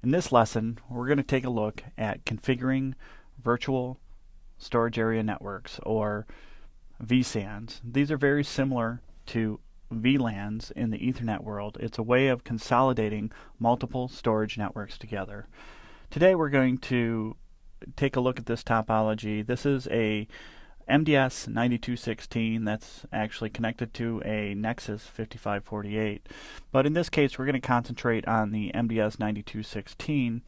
In this lesson, we're going to take a look at configuring virtual storage area networks, or VSANs. These are very similar to VLANs in the Ethernet world. It's a way of consolidating multiple storage networks together. Today we're going to take a look at this topology. This is a MDS 9216 that's actually connected to a Nexus 5548. But in this case, we're going to concentrate on the MDS 9216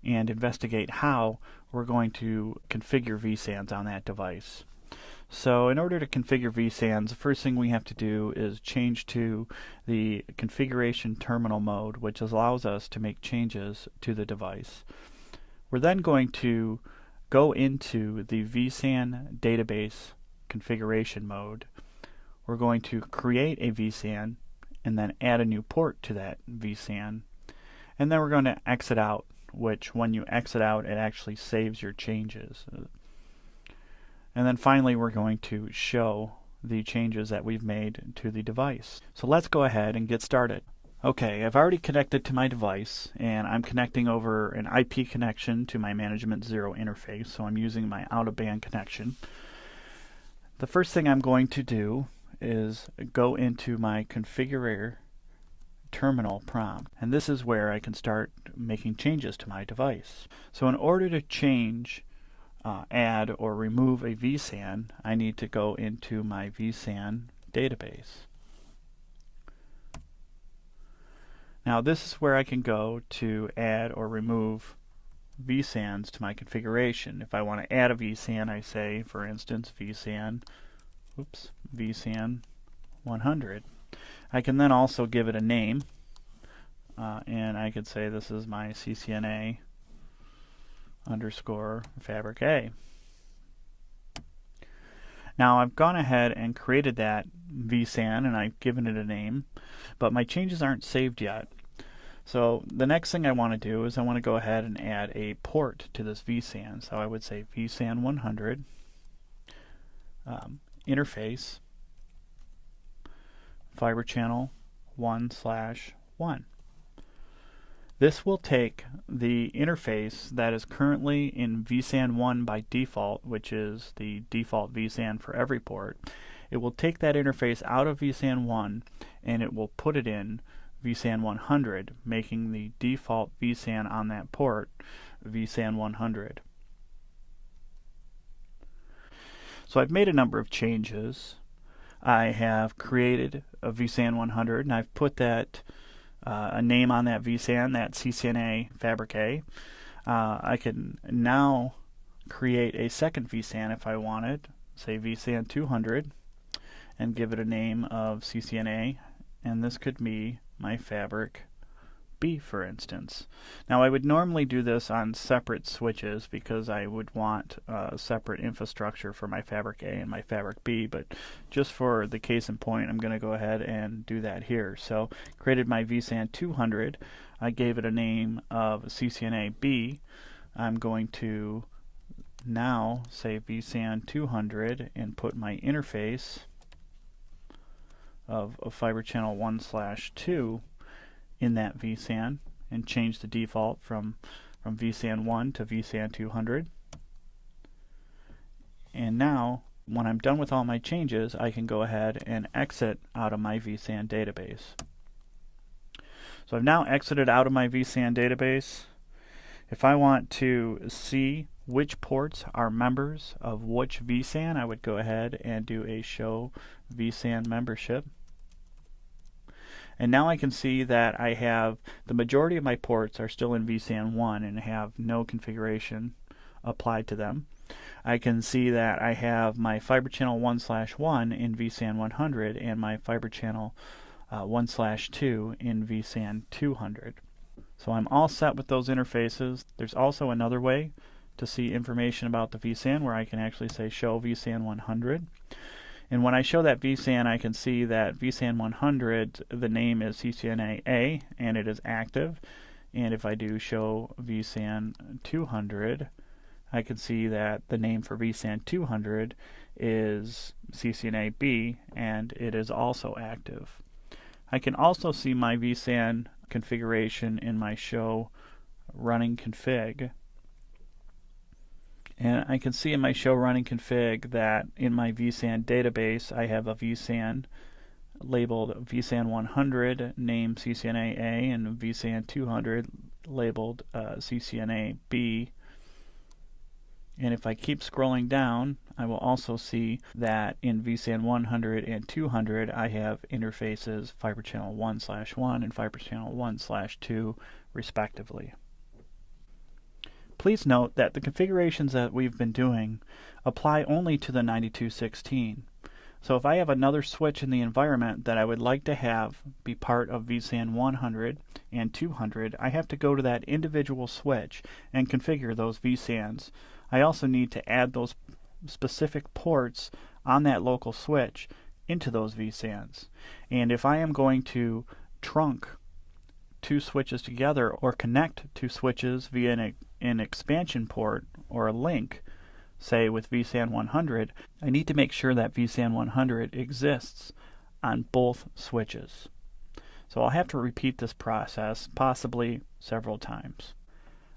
and investigate how we're going to configure VSANs on that device. So in order to configure VSANs, the first thing we have to do is change to the configuration terminal mode, which allows us to make changes to the device. We're then going to go into the vSAN database configuration mode. We're going to create a vSAN and then add a new port to that vSAN. And then we're going to exit out, which when you exit out, it actually saves your changes. And then finally, we're going to show the changes that we've made to the device. So let's go ahead and get started. Okay, I've already connected to my device, and I'm connecting over an IP connection to my Management 0 interface, so I'm using my out-of-band connection. The first thing I'm going to do is go into my configure terminal prompt, and this is where I can start making changes to my device. So in order to change, add, or remove a vSAN, I need to go into my vSAN database. Now this is where I can go to add or remove vSANs to my configuration. If I want to add a vSAN, I say, for instance, vSAN 100. I can then also give it a name, and I could say this is my CCNA underscore fabric A. Now I've gone ahead and created that vSAN and I've given it a name, but my changes aren't saved yet. So the next thing I want to do is I want to go ahead and add a port to this vSAN. So I would say vSAN 100 interface fiber channel 1/1. This will take the interface that is currently in vSAN 1 by default, which is the default vSAN for every port. It will take that interface out of vSAN 1 and it will put it in vSAN 100, making the default vSAN on that port vSAN 100. So I've made a number of changes. I have created a vSAN 100 and I've put that a name on that vSAN, that CCNA fabric A. I can now create a second vSAN if I wanted, say vSAN 200, and give it a name of CCNA, and this could be my fabric B, for instance. Now I would normally do this on separate switches because I would want a separate infrastructure for my fabric A and my fabric B, but just for the case in point, I'm going to go ahead and do that here. So created my vSAN 200. I gave it a name of CCNA B. I'm going to now say vSAN 200 and put my interface of fiber channel 1/2 in that vSAN and change the default from vSAN 1 to vSAN 200. And now, when I'm done with all my changes, I can go ahead and exit out of my vSAN database. So I've now exited out of my vSAN database. If I want to see which ports are members of which vSAN, I would go ahead and do a show vSAN membership. And now I can see that I have the majority of my ports are still in vSAN 1 and have no configuration applied to them. I can see that I have my fiber channel 1/1 in vSAN 100 and my fiber channel 1/2 in vSAN 200. So I'm all set with those interfaces. There's also another way to see information about the vSAN where I can actually say show vSAN 100. And when I show that vSAN, I can see that vSAN 100, the name is CCNA A, and it is active. And if I do show vSAN 200, I can see that the name for vSAN 200 is CCNA B, and it is also active. I can also see my vSAN configuration in my show running config, and I can see in my show running config that in my vSAN database I have a vSAN labeled vSAN 100 named CCNA-A and vSAN 200 labeled CCNA-B. And if I keep scrolling down, I will also see that in vSAN 100 and 200 I have interfaces fiber channel 1/1 and fiber channel 1/2 respectively. Please note that the configurations that we've been doing apply only to the 9216. So if I have another switch in the environment that I would like to have be part of vSAN 100 and 200, I have to go to that individual switch and configure those vSANs. I also need to add those specific ports on that local switch into those vSANs. And if I am going to trunk two switches together or connect two switches via an expansion port or a link, say with vSAN 100, I need to make sure that vSAN 100 exists on both switches. So I'll have to repeat this process possibly several times.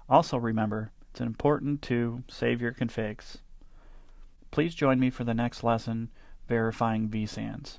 Also remember, it's important to save your configs. Please join me for the next lesson, verifying vSANs.